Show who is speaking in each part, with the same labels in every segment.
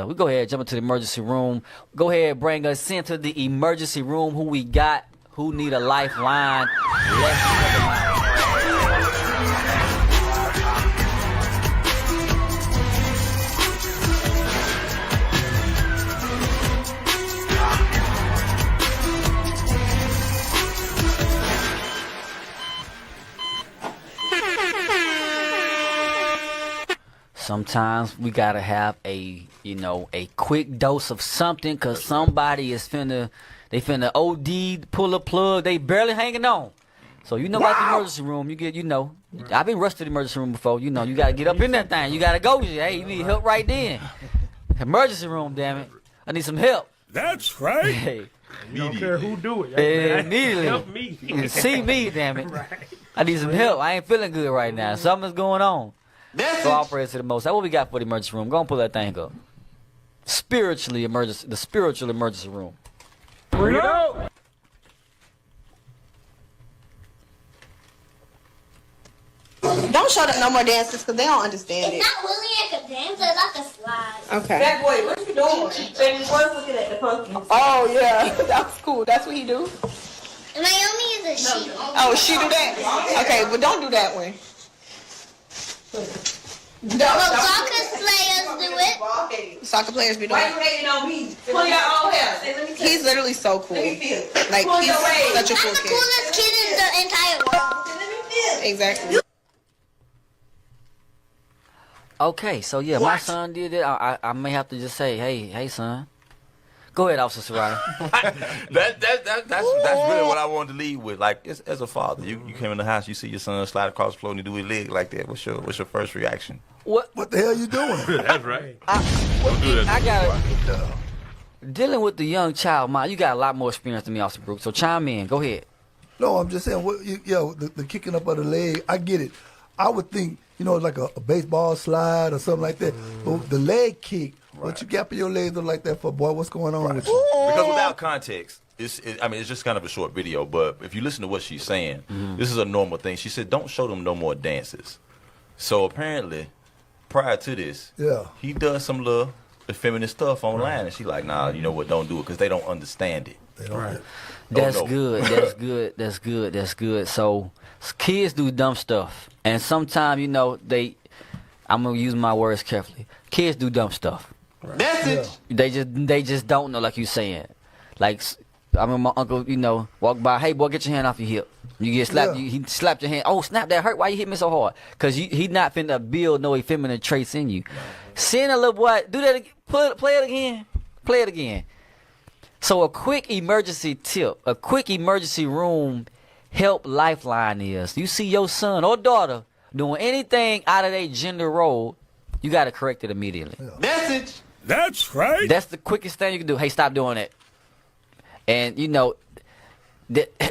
Speaker 1: we go ahead, jump into the emergency room. Go ahead, bring us into the emergency room. Who we got? Who need a lifeline? Let's check them out. Sometimes we gotta have a quick dose of something, cause somebody is finna OD, pull a plug, they barely hanging on. So about the emergency room, I've been rushed to the emergency room before. You gotta get up in that thing. You gotta go. Hey, you need help right then. Emergency room, damn it. I need some help.
Speaker 2: That's right.
Speaker 1: Hey.
Speaker 3: You don't care who do it.
Speaker 1: Immediately.
Speaker 3: Help me.
Speaker 1: See me, damn it.
Speaker 3: Right.
Speaker 1: I need some help. I ain't feeling good right now. Something's going on. So I'll pray to the most. That's what we got for the emergency room. Go and pull that thing up. The spiritual emergency room.
Speaker 3: Bring it out.
Speaker 4: Don't show them no more dances because they don't understand it.
Speaker 5: It's not really like a dance, it's like a slide.
Speaker 4: Okay.
Speaker 6: That boy, what you doing? Baby boy looking at the pumpkin.
Speaker 4: Oh, yeah. That's cool. That's what he do?
Speaker 5: Naomi is a she.
Speaker 4: Oh, she do that? Okay, but don't do that one.
Speaker 5: Well, soccer players do it.
Speaker 4: Soccer players be doing
Speaker 6: Why you
Speaker 4: it.
Speaker 6: hating on me? Pull your own hair. Say, let me
Speaker 4: He's literally so cool.
Speaker 6: Let me feel it.
Speaker 4: Like,
Speaker 6: Pull
Speaker 4: he's
Speaker 6: your waist.
Speaker 4: such a
Speaker 5: I'm
Speaker 4: cool
Speaker 5: the
Speaker 4: kid.
Speaker 5: coolest kid in the entire world.
Speaker 6: Let me feel it.
Speaker 4: Exactly.
Speaker 1: Okay, so yeah, my son did it. I may have to just say, hey, son. Go ahead, Officer Serrata.
Speaker 7: That's really what I wanted to lead with. Like, as a father, you came in the house, you see your son slide across the floor and you do his leg like that. What's your first reaction?
Speaker 1: What
Speaker 8: the hell you doing?
Speaker 3: That's right.
Speaker 1: I got dealing with the young child mind. You got a lot more experience than me, Officer Brooks. So chime in. Go ahead.
Speaker 8: No, I'm just saying, the kicking up of the leg, I get it. I would think, like a baseball slide or something like that. But the leg kick, what you gapping your legs up like that for, boy? What's going on with you?
Speaker 7: Because without context, it's just kind of a short video, but if you listen to what she's saying, this is a normal thing. She said, don't show them no more dances. So apparently, prior to this, he does some little effeminate stuff online, and she like, nah, you know what, don't do it, because they don't understand it.
Speaker 8: They don't.
Speaker 1: That's good. That's good. That's good. That's good. So kids do dumb stuff, and sometimes I'm gonna use my words carefully. Kids do dumb stuff.
Speaker 7: That's it.
Speaker 1: They just don't know, like you saying. Like, I remember my uncle, walk by, hey boy, get your hand off your hip. You get slapped. He slapped your hand. Oh snap, that hurt. Why you hit me so hard? Cause he not finna build no effeminate traits in you. Seeing a little boy do that again, play it again. Play it again. So a quick emergency tip, a quick emergency room help lifeline is, you see your son or daughter doing anything out of their gender role, you got to correct it immediately.
Speaker 7: That's it.
Speaker 2: That's right.
Speaker 1: That's the quickest thing you can do. Hey, stop doing it. And,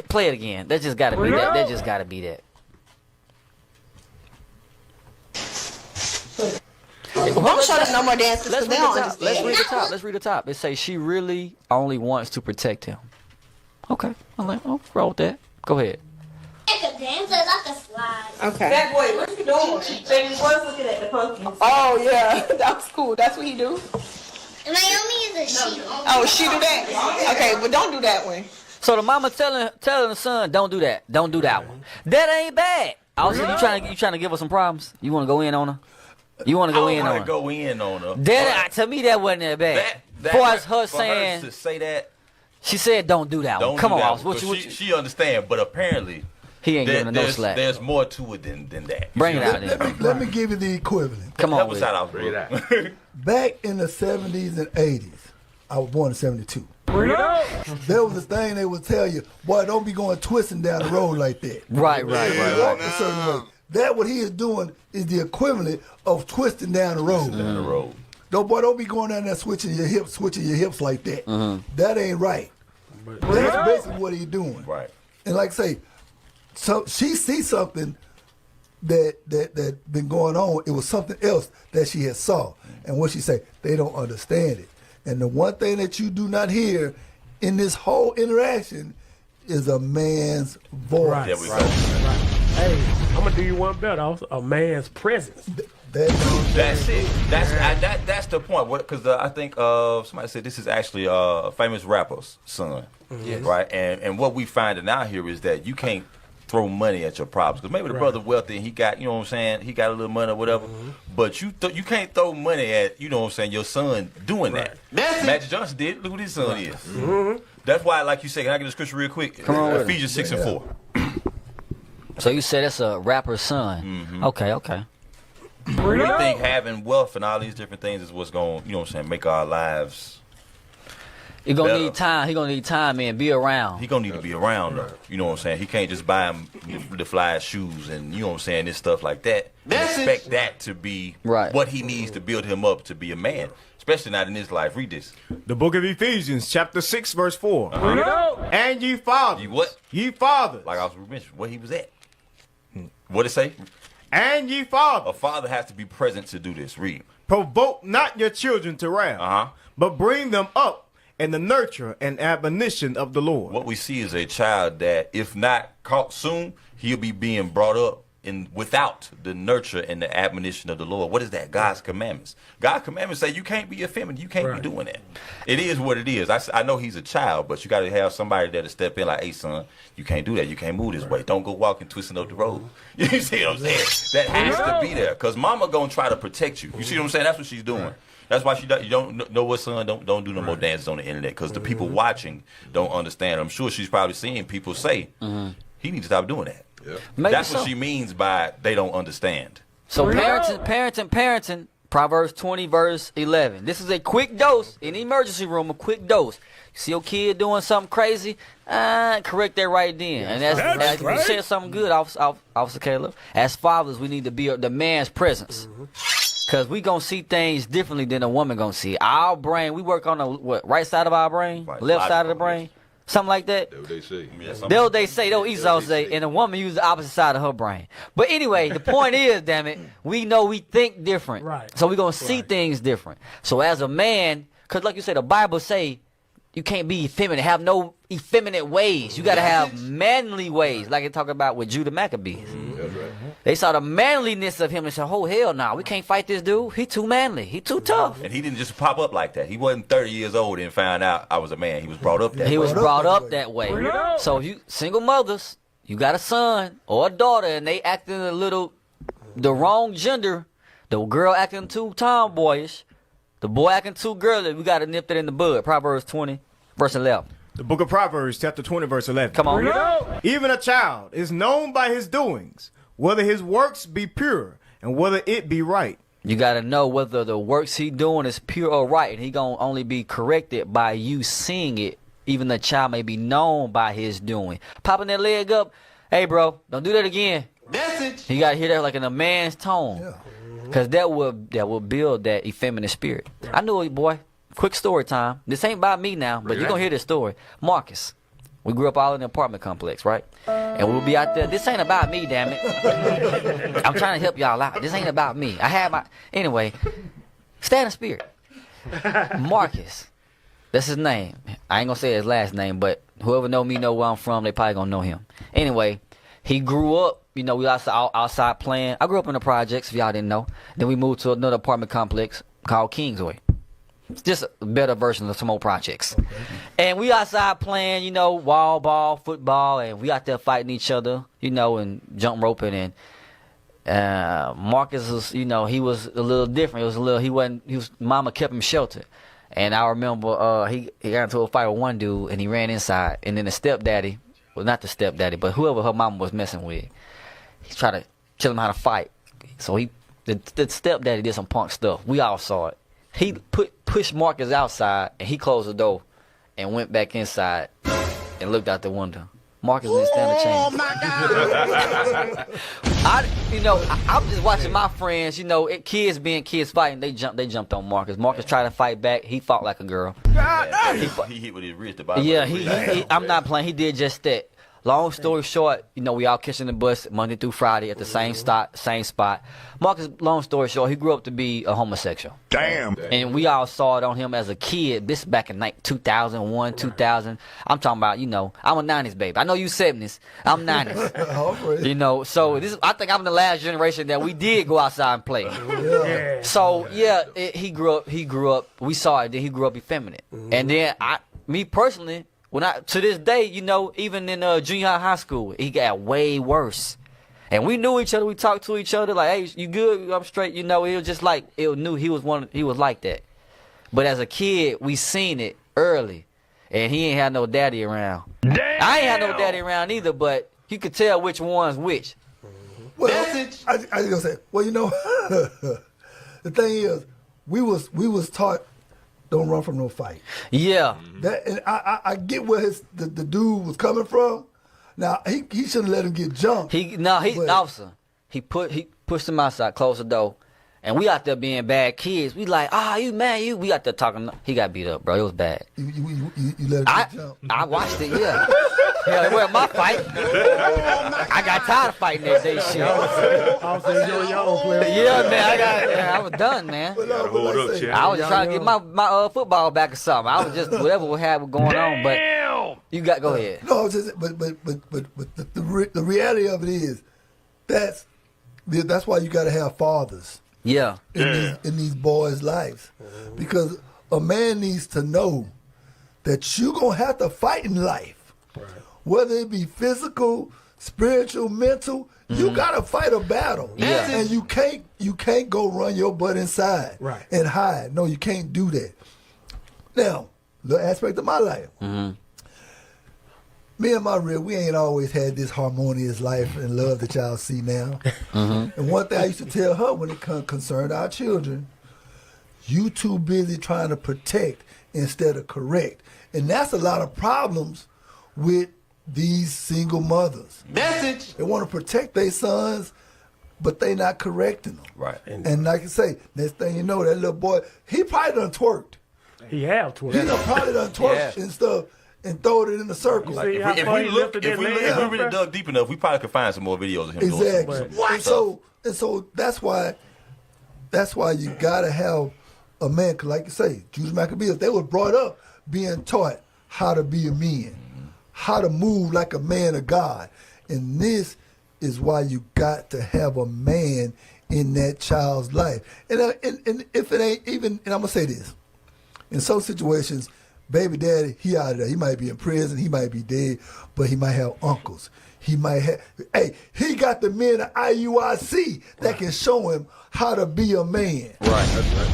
Speaker 1: play it again. That just got to be that. That just got to be that.
Speaker 4: Don't show them no more dances because they don't understand.
Speaker 1: Let's read the top. It says she really only wants to protect him. Okay. I'm like, roll with that. Go ahead.
Speaker 5: Like a dance, it's like a slide.
Speaker 4: Okay.
Speaker 6: That boy, what you doing? Baby boy looking at the pumpkin.
Speaker 4: Oh, yeah. That's cool. That's what he do?
Speaker 5: Naomi is a she.
Speaker 4: Oh, she do that? Okay, but don't do that one.
Speaker 1: So the mama telling the son, don't do that. Don't do that one. That ain't bad. Also, you trying to give her some problems? You want to go in on her? You want to go in on her?
Speaker 7: Go in on her.
Speaker 1: To me, that wasn't that bad. As her saying,
Speaker 7: to say that,
Speaker 1: she said, don't do that one. Come on, Officer.
Speaker 7: She understand, but apparently
Speaker 1: he ain't giving her no slack.
Speaker 7: There's more to it than that.
Speaker 1: Bring it out there.
Speaker 8: Let me give you the equivalent.
Speaker 1: Come on,
Speaker 7: with it.
Speaker 8: Back in the 70s and 80s, I was born in 72.
Speaker 3: Bring it out.
Speaker 8: There was a thing they would tell you, boy, don't be going twisting down the road like that.
Speaker 1: Right.
Speaker 8: Walk a certain way. That what he is doing is the equivalent of twisting down the road. Don't be going down there switching your hips like that. That ain't right. That's basically what he's doing.
Speaker 7: Right.
Speaker 8: And like I say, so she sees something that been going on. It was something else that she had saw. And what she say, they don't understand it. And the one thing that you do not hear in this whole interaction is a man's voice.
Speaker 3: Right. Hey, I'm gonna do you one better. Also, a man's presence.
Speaker 7: That's it. That's the point. Because I think somebody said this is actually a famous rapper's son, right? And what we finding out here is that you can't throw money at your problems, because maybe the brother wealthy and he got, you know what I'm saying, he got a little money or whatever, but you can't throw money at, you know what I'm saying, your son doing that. Magic Johnson did. Look what his son is. That's why, like you said, can I get the scripture real quick? Ephesians 6 and 4.
Speaker 1: So you said it's a rapper's son. Okay.
Speaker 7: We think having wealth and all these different things is what's going, you know what I'm saying, make our lives.
Speaker 1: He gonna need time. He gonna need time and be around.
Speaker 7: He gonna need to be around though. You know what I'm saying? He can't just buy him the fly shoes and, you know what I'm saying, this stuff like that. Expect that to be what he needs to build him up to be a man. Especially not in his life. Read this.
Speaker 3: The book of Ephesians, chapter 6, verse 4. And ye fathers.
Speaker 7: You what?
Speaker 3: Ye fathers.
Speaker 7: Like I was mentioning, where he was at. What it say?
Speaker 3: And ye fathers.
Speaker 7: A father has to be present to do this. Read.
Speaker 3: Provoke not your children to wrath, but bring them up in the nurture and admonition of the Lord.
Speaker 7: What we see is a child that, if not caught soon, he'll be being brought up without the nurture and the admonition of the Lord. What is that? God's commandments. God's commandments say you can't be effeminate. You can't be doing that. It is what it is. I know he's a child, but you got to have somebody that'll step in like, hey, son, you can't do that. You can't move this way. Don't go walking, twisting up the road. You see what I'm saying? That has to be there, because mama going to try to protect you. You see what I'm saying? That's what she's doing. That's why you don't know what, son, don't do no more dances on the internet, because the people watching don't understand. I'm sure she's probably seeing people say, he needs to stop doing that. That's what she means by they don't understand.
Speaker 1: So parenting, Proverbs 20, verse 11. This is a quick dose in the emergency room, a quick dose. You see your kid doing something crazy, correct that right then. And that's you said something good, Officer Caleb. As fathers, we need to be the man's presence. Because we going to see things differently than a woman going to see. Our brain, we work on the right side of our brain, left side of the brain, something like that.
Speaker 9: That's what they say.
Speaker 1: That's what they say. They'll Esau say, and a woman uses the opposite side of her brain. But anyway, the point is, damn it, we know we think different. So we're going to see things different. So as a man, because like you said, the Bible say, you can't be effeminate, have no effeminate ways. You got to have manly ways, like they talk about with Judah Maccabees.
Speaker 9: That's right.
Speaker 1: They saw the manliness of him and said, oh, hell no, we can't fight this dude. He too manly. He too tough.
Speaker 7: And he didn't just pop up like that. He wasn't 30 years old and found out I was a man. He was brought up that way.
Speaker 1: He was brought up that way. So if you single mothers, you got a son or a daughter and they acting the wrong gender, the girl acting too tomboyish, the boy acting too girly, we got to nip that in the bud. Proverbs 20, verse 11.
Speaker 3: The book of Proverbs, chapter 20, verse 11.
Speaker 1: Come on.
Speaker 3: Even a child is known by his doings, whether his works be pure and whether it be right.
Speaker 1: You got to know whether the works he doing is pure or right. And he going to only be corrected by you seeing it. Even the child may be known by his doing. Popping that leg up. Hey, bro, don't do that again. Message. You got to hear that like in a man's tone. Because that will build that effeminate spirit. I knew it, boy. Quick story time. This ain't about me now, but you're going to hear this story. Marcus. We grew up all in the apartment complex, right? And we'll be out there. This ain't about me, damn it. I'm trying to help y'all out. This ain't about me. Anyway, stay in the spirit. Marcus. That's his name. I ain't going to say his last name, but whoever know me know where I'm from, they probably going to know him. Anyway, he grew up, we outside playing. I grew up in the projects, if y'all didn't know. Then we moved to another apartment complex called Kingsway. It's just a better version of some old projects. And we outside playing, wall ball, football, and we out there fighting each other, and jump roping. And Marcus was, he was a little different. Mama kept him sheltered. And I remember he got into a fight with one dude, and he ran inside. And then the stepdaddy, well, not the stepdaddy, but whoever her mama was messing with, he tried to tell him how to fight. So the stepdaddy did some punk stuff. We all saw it. He pushed Marcus outside, and he closed the door and went back inside and looked out the window. Marcus didn't stand a chance. Oh, my God. I'm just watching my friends, kids being kids fighting, they jumped on Marcus. Marcus tried to fight back. He fought like a girl.
Speaker 7: He hit with his wrist.
Speaker 1: I'm not playing. He did just that. long story short, we all catching the bus Monday through Friday at the same spot. Marcus, long story short, he grew up to be a homosexual.
Speaker 2: Damn.
Speaker 1: And we all saw it on him as a kid. This back in 2001, 2000. I'm talking about, I'm a 90s baby. I know you 70s. I'm 90s. So I think I'm the last generation that we did go outside and play.
Speaker 2: Yeah.
Speaker 1: So he grew up. We saw it. Then he grew up effeminate. And then me personally, to this day, even in junior high school, he got way worse. And we knew each other. We talked to each other like, "Hey, you good? I'm straight." It was just like knew he was like that. But as a kid, we seen it early, and he ain't had no daddy around.
Speaker 2: Damn.
Speaker 1: I ain't had no daddy around either, but you could tell which one's which.
Speaker 8: Well, I was gonna say, the thing is, we was taught don't run from no fight.
Speaker 1: Yeah.
Speaker 8: And I get where the dude was coming from. Now he shouldn't let him get jumped.
Speaker 1: Officer. He pushed him outside, closed the door, and we out there being bad kids. We like, you mad? We out there talking. He got beat up, bro. It was bad.
Speaker 8: You let him get jumped.
Speaker 1: I watched it. Yeah. Yeah, well, my fight. I got tired of fighting that day. Shit. Yeah, man. I was done, man. I was trying to get my football back or something. I was just whatever we had going on, but you go ahead.
Speaker 8: No, but the reality of it is that's why you got to have fathers.
Speaker 1: Yeah.
Speaker 8: In these boys' lives, because a man needs to know that you gonna have to fight in life, whether it be physical, spiritual, mental. You gotta fight a battle, and you can't go run your butt inside and hide. No, you can't do that. Now, the aspect of my life. Me and my rib, we ain't always had this harmonious life and love that y'all see now. And one thing I used to tell her when it concerned our children, you too busy trying to protect instead of correct. And that's a lot of problems with these single mothers.
Speaker 3: Message.
Speaker 8: They want to protect their sons, but they not correcting them.
Speaker 7: Right.
Speaker 8: And like I say, next thing you know, that little boy, he probably done twerked.
Speaker 2: He have twerked.
Speaker 8: He done probably done twerked and stuff. And throw it in the circle.
Speaker 7: Like, if we really dug deep enough, we probably could find some more videos of him doing
Speaker 8: something. And so that's why you gotta have a man. Cause like you say, Judas Maccabees, they were brought up being taught how to be a man, how to move like a man of God, and this is why you got to have a man in that child's life. And if it ain't even, and I'm gonna say this, in some situations, baby daddy, he out of there. He might be in prison. He might be dead, but he might have uncles. He might have. Hey, he got the men at IUIC that can show him how to be a man.
Speaker 7: Right. That's right.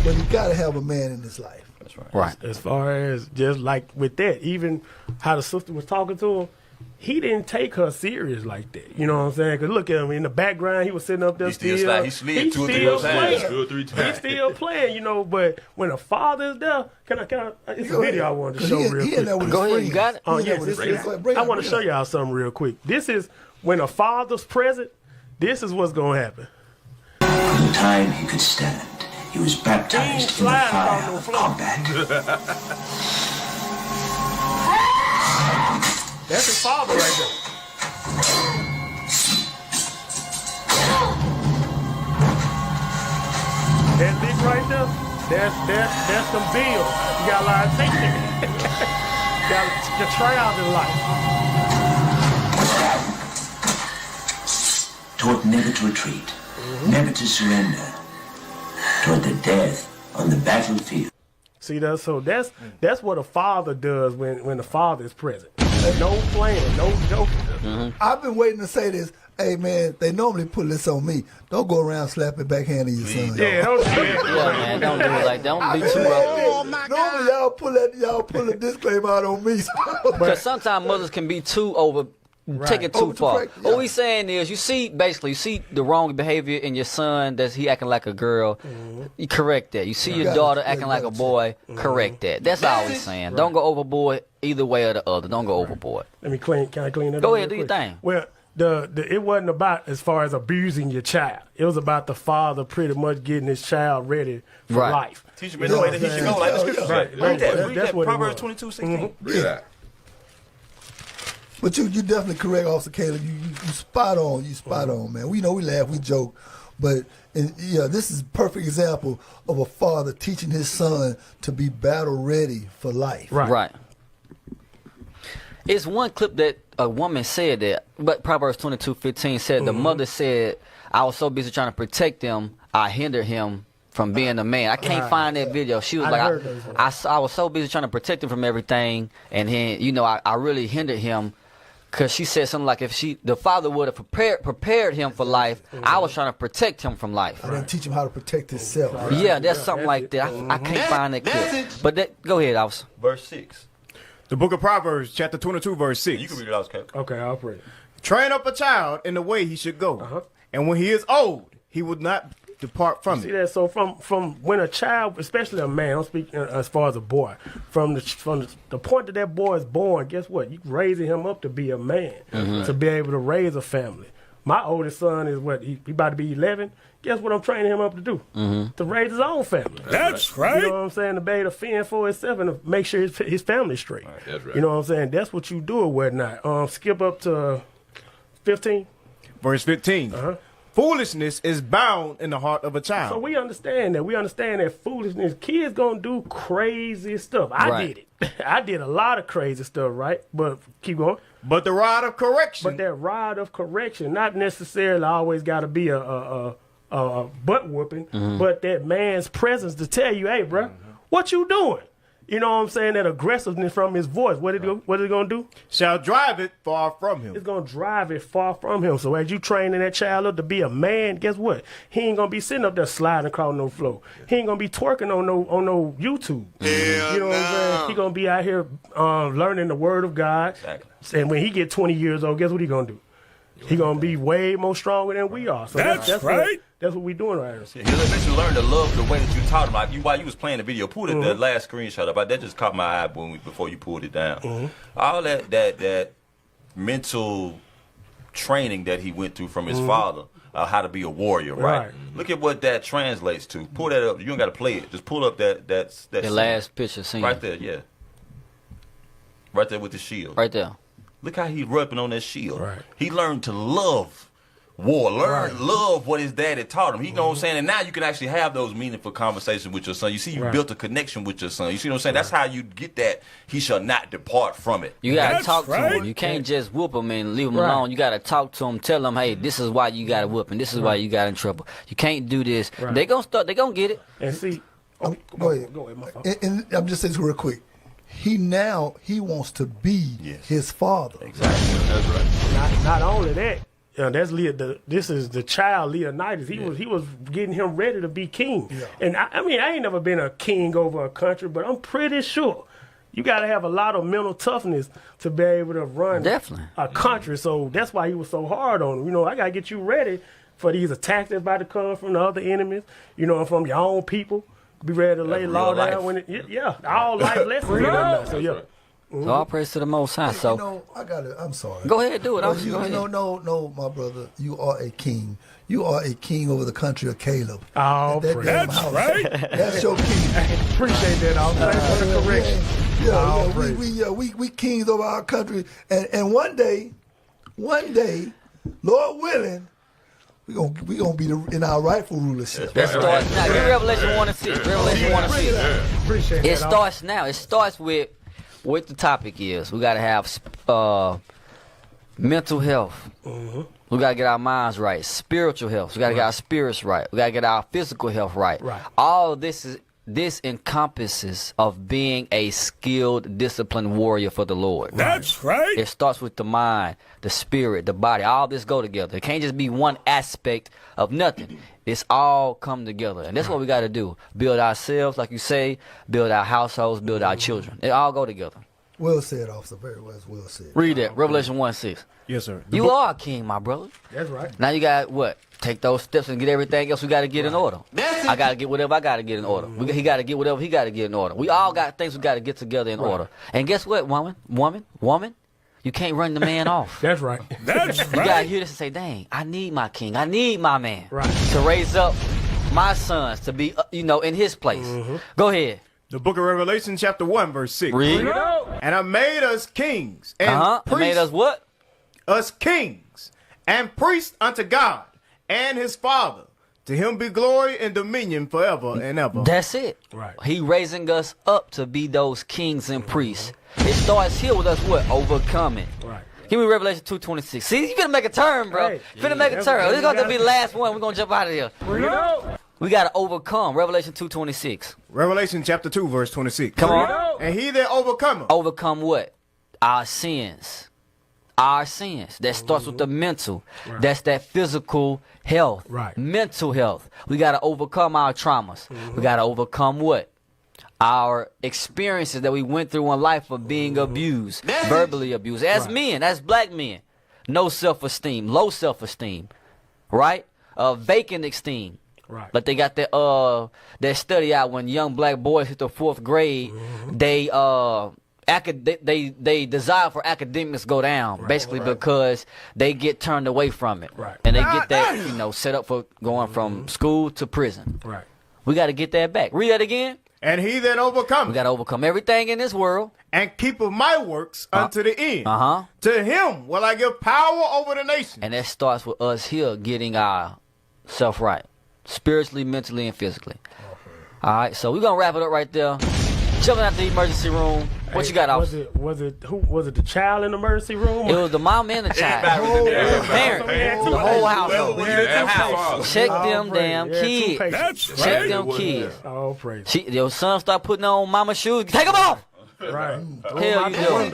Speaker 8: But you got to have a man in his life.
Speaker 7: That's right.
Speaker 1: Right.
Speaker 2: As far as just like with that, even how the sister was talking to him, he didn't take her serious like that. You know what I'm saying? Because look at him in the background. He was sitting up there
Speaker 7: He slid 2 or 3 times.
Speaker 2: He's still playing, But when a father is there, can I? It's a video I wanted to show real quick.
Speaker 1: Go ahead, you got it.
Speaker 2: Oh yes, I want to show y'all something real quick. This is when a father's present. This is what's gonna happen.
Speaker 9: From the time he could stand, he was baptized in the fire of combat.
Speaker 2: That's his father right there. That big right there, that's some bills. You got a lot of tape there. Got the trials in life.
Speaker 9: Taught never to retreat, never to surrender, toward the death on the battlefield.
Speaker 2: See that? So that's what a father does when the father is present. No playing, no joking.
Speaker 8: I've been waiting to say this. Hey man, they normally put this on me. Don't go around slapping backhand of your son.
Speaker 2: Yeah, don't do that.
Speaker 1: Yeah, man, don't do it like that. Don't be too rough.
Speaker 8: Normally y'all pull a disclaimer out on me.
Speaker 1: Because sometimes mothers can be too over. Take it too far. What we saying is, you see the wrong behavior in your son, that he acting like a girl. You correct that. You see your daughter acting like a boy. Correct that. That's all we saying. Right. Don't go overboard either way or the other. Don't go overboard.
Speaker 2: Can I clean that up?
Speaker 1: Go ahead, do your thing.
Speaker 2: Well, it wasn't about as far as abusing your child. It was about the father pretty much getting his child ready for life.
Speaker 7: Teach him in the way that he should go, like the scripture.
Speaker 2: Right.
Speaker 7: Read that. Proverbs 22:16.
Speaker 2: Read that.
Speaker 8: But you definitely correct, Officer Caleb. You spot on. You spot on, man. We know we laugh, we joke, but this is a perfect example of a father teaching his son to be battle ready for life.
Speaker 1: Right. It's one clip that a woman said that, but Proverbs 22:15 said the mother said, "I was so busy trying to protect him, I hindered him from being a man." I can't find that video. She was I was so busy trying to protect him from everything, and then I really hindered him. Because she said something like, if the father would have prepared him for life, I was trying to protect him from life.
Speaker 8: I didn't teach him how to protect himself.
Speaker 1: Right? Yeah, that's something like that. I can't find that clip. But go ahead, Officer.
Speaker 7: Verse 6.
Speaker 3: The book of Proverbs, chapter 22, verse 6.
Speaker 7: You can read it out, Captain.
Speaker 2: Okay, I'll pray.
Speaker 3: Train up a child in the way he should go, and when he is old, he would not depart from it.
Speaker 2: See that? So from when a child, especially a man, I'm speaking as far as a boy, from the point that boy is born, guess what? You raising him up to be a man, to be able to raise a family. My oldest son is he about to be 11. Guess what I'm training him up to do? To raise his own family.
Speaker 10: That's right.
Speaker 2: You know what I'm saying? To be able to fend for himself and to make sure his family's straight.
Speaker 10: Right, that's right.
Speaker 2: You know what I'm saying? That's what you do or whatnot. Skip up to 15.
Speaker 3: Verse 15. Foolishness is bound in the heart of a child.
Speaker 2: So we understand that. We understand that foolishness. Kids gonna do crazy stuff. I did it. I did a lot of crazy stuff, right? But keep going.
Speaker 3: But the rod of correction.
Speaker 2: But that rod of correction, not necessarily always got to be a butt whooping, but that man's presence to tell you, hey, bro, what you doing? You know what I'm saying? That aggressiveness from his voice. What is it going to do?
Speaker 3: Shall drive it far from him.
Speaker 2: It's going to drive it far from him. So as you training that child up to be a man, guess what? He ain't going to be sitting up there sliding across no floor. He ain't going to be twerking on no YouTube. You know what I'm saying? He going to be out here learning the word of God.
Speaker 7: Exactly.
Speaker 2: And when he get 20 years old, guess what he going to do? He going to be way more stronger than we are. So that's right. That's what we doing right here.
Speaker 7: Yeah, he'll eventually learn to love the way that you taught him. Like while you was playing the video, pull the last screenshot up. That just caught my eye before you pulled it down. All that mental training that he went through from his father, how to be a warrior, right? Look at what that translates to. Pull that up. You don't got to play it. Just pull up that
Speaker 1: the last picture scene.
Speaker 7: Right there, yeah. Right there with the shield.
Speaker 1: Right there.
Speaker 7: Look how he's rubbing on that shield.
Speaker 2: Right.
Speaker 7: He learned to love war, love what his daddy taught him. You know what I'm saying? And now you can actually have those meaningful conversations with your son. You see, you built a connection with your son. You see what I'm saying? That's how you get that he shall not depart from it.
Speaker 1: You got to talk to him. You can't just whoop him and leave him alone. You got to talk to him, tell him, hey, this is why you got to whoop him. This is why you got in trouble. You can't do this. They going to get it.
Speaker 2: And see,
Speaker 8: go ahead, my fault. And I'm just saying this real quick. He wants to be his father.
Speaker 7: Exactly. That's right.
Speaker 2: Not only that, that's this is the child Leonidas. He was getting him ready to be king. Yeah. And I mean, I ain't never been a king over a country, but I'm pretty sure you got to have a lot of mental toughness to be able to run a country. So that's why he was so hard on him. You know, I got to get you ready for these attacks that's about to come from the other enemies. You know, from your own people. Be ready to lay law down when all life lessons. So
Speaker 1: So all praise to the Most High. So
Speaker 8: you know, I'm sorry.
Speaker 1: Go ahead, do it.
Speaker 8: No, my brother. You are a king. You are a king over the country of Caleb.
Speaker 2: Oh,
Speaker 10: that's right.
Speaker 8: That's your king.
Speaker 2: Appreciate that. I'll thank for the correction.
Speaker 8: We kings over our country, and one day, Lord willing, we gonna be in our rightful rulership.
Speaker 1: That starts now. Get Revelation 1:6. Revelation 1:6.
Speaker 2: Appreciate that.
Speaker 1: It starts now. It starts with what the topic is. We gotta have mental health. We gotta get our minds right. Spiritual health. We gotta get our spirits right. We gotta get our physical health right. All of this encompasses of being a skilled, disciplined warrior for the Lord.
Speaker 10: That's right.
Speaker 1: It starts with the mind, the spirit, the body. All this go together. It can't just be one aspect of nothing. It's all come together. And that's what we got to do. Build ourselves, like you say, build our households, build our children. It all go together.
Speaker 8: Well said, officer. Very well said.
Speaker 1: Read that. Revelation 1:6.
Speaker 3: Yes, sir.
Speaker 1: You are a king, my brother.
Speaker 2: That's right.
Speaker 1: Now you got what? Take those steps and get everything else we got to get in order. I got to get whatever I got to get in order. He got to get whatever he got to get in order. We all got things we got to get together in order. And guess what, woman? You can't run the man off.
Speaker 2: That's right.
Speaker 10: That's
Speaker 1: You got to hear this and say, dang, I need my king. I need my man.
Speaker 2: Right.
Speaker 1: To raise up my sons to be, in his place. Go ahead.
Speaker 3: The book of Revelation, chapter 1, verse 6.
Speaker 1: Read.
Speaker 3: And I made us kings and
Speaker 1: And made us what?
Speaker 3: Us kings and priests unto God and his Father. To him be glory and dominion forever and ever.
Speaker 1: That's it.
Speaker 2: Right.
Speaker 1: He raising us up to be those kings and priests. It starts here with us what? Overcoming.
Speaker 2: Right.
Speaker 1: Give me Revelation 2:26. See, you finna make a turn, bro.
Speaker 2: Hey,
Speaker 1: Finna make a turn. This is going to be the last one. We're going to jump out of here. We got to overcome. Revelation 2:26.
Speaker 3: Revelation chapter 2, verse 26.
Speaker 1: Come on.
Speaker 3: And he that overcometh.
Speaker 1: Overcome what? Our sins. Our sins. That starts with the mental.
Speaker 2: Right.
Speaker 1: That's that physical health.
Speaker 2: Right.
Speaker 1: Mental health. We got to overcome our traumas. We got to overcome what? Our experiences that we went through in life of being abused, verbally abused. As men, as black men. No self-esteem, low self-esteem. Right? Vacant esteem.
Speaker 2: Right.
Speaker 1: But they got that study out when young black boys hit the 4th grade, they desire for academics go down, basically because they get turned away from it.
Speaker 2: Right.
Speaker 1: And they get that, set up for going from school to prison.
Speaker 2: Right.
Speaker 1: We got to get that back. Read that again.
Speaker 3: And he that overcometh.
Speaker 1: We got to overcome everything in this world.
Speaker 3: And keepeth my works unto the end.
Speaker 1: Uh-huh.
Speaker 3: To him will I give power over the nation.
Speaker 1: And that starts with us here getting our self right. Spiritually, mentally, and physically. All right, so we're going to wrap it up right there. Jumping out the emergency room. What you got, officer?
Speaker 2: Was it the child in the emergency room?
Speaker 1: It was the mom and the child. The parent. The whole household. Check them damn kids.
Speaker 10: That's
Speaker 1: Check
Speaker 10: right.
Speaker 1: them kids.
Speaker 2: Oh, praise.
Speaker 1: Your son start putting on mama's shoes. Take them off.
Speaker 2: Right.
Speaker 1: Hell you doing?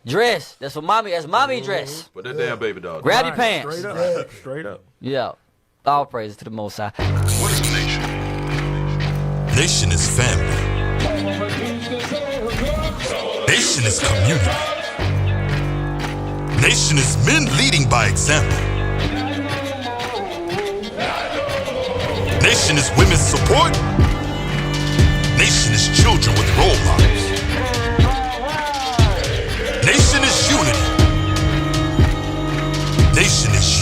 Speaker 1: Dress. That's for mommy. That's mommy dress.
Speaker 7: Put that damn baby dog.
Speaker 1: Grab your pants.
Speaker 2: Straight up. Straight up.
Speaker 1: Yeah. All praises to the Most High.
Speaker 10: What is a nation? Nation is family. Nation is community. Nation is men leading by example. Nation is women's support. Nation is children with role models. Nation is unity. Nation is